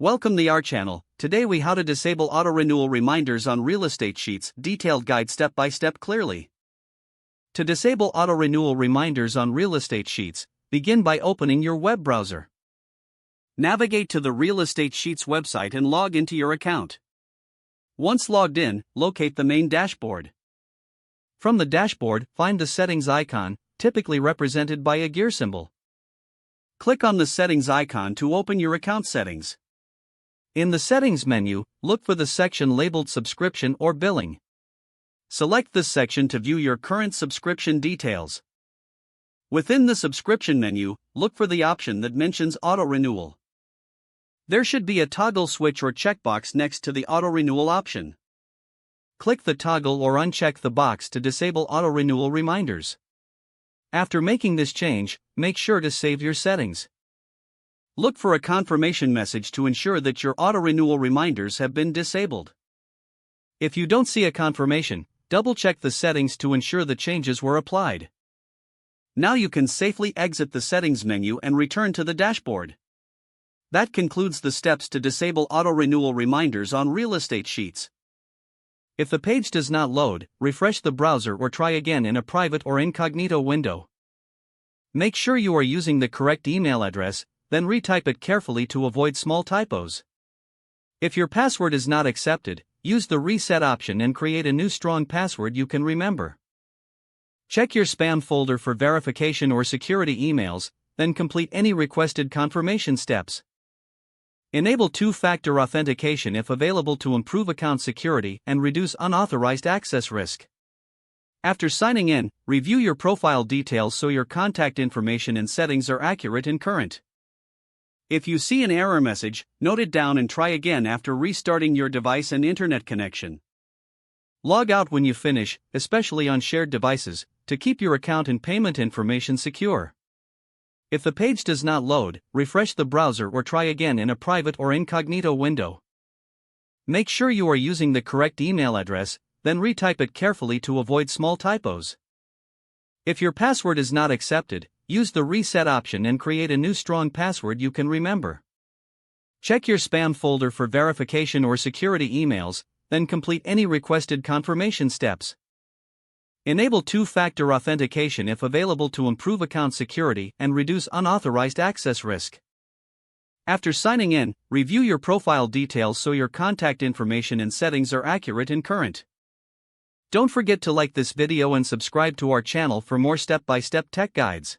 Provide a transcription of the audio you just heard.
Welcome to our channel. Today we how to disable auto-renewal reminders on real estate sheets, detailed guide step by step clearly. To disable auto-renewal reminders on real estate sheets, begin by opening your web browser. Navigate to the Real Estate Sheets website and log into your account. Once logged in, locate the main dashboard. From the dashboard, find the settings icon, typically represented by a gear symbol. Click on the settings icon to open your account settings. In the settings menu, look for the section labeled subscription or billing. Select this section to view your current subscription details. Within the subscription menu, look for the option that mentions auto-renewal. There should be a toggle switch or checkbox next to the auto-renewal option. Click the toggle or uncheck the box to disable auto-renewal reminders. After making this change, make sure to save your settings. Look for a confirmation message to ensure that your auto-renewal reminders have been disabled. If you don't see a confirmation, double-check the settings to ensure the changes were applied. Now you can safely exit the settings menu and return to the dashboard. That concludes the steps to disable auto-renewal reminders on real estate sheets. If the page does not load, refresh the browser or try again in a private or incognito window. Make sure you are using the correct email address, then retype it carefully to avoid small typos. If your password is not accepted, use the reset option and create a new strong password you can remember. Check your spam folder for verification or security emails, then complete any requested confirmation steps. Enable two-factor authentication if available to improve account security and reduce unauthorized access risk. After signing in, review your profile details so your contact information and settings are accurate and current. If you see an error message, note it down and try again after restarting your device and internet connection. Log out when you finish, especially on shared devices, to keep your account and payment information secure. If the page does not load, refresh the browser or try again in a private or incognito window. Make sure you are using the correct email address, then retype it carefully to avoid small typos. If your password is not accepted, use the reset option and create a new strong password you can remember. Check your spam folder for verification or security emails, then complete any requested confirmation steps. Enable two-factor authentication if available to improve account security and reduce unauthorized access risk. After signing in, review your profile details so your contact information and settings are accurate and current. Don't forget to like this video and subscribe to our channel for more step-by-step tech guides.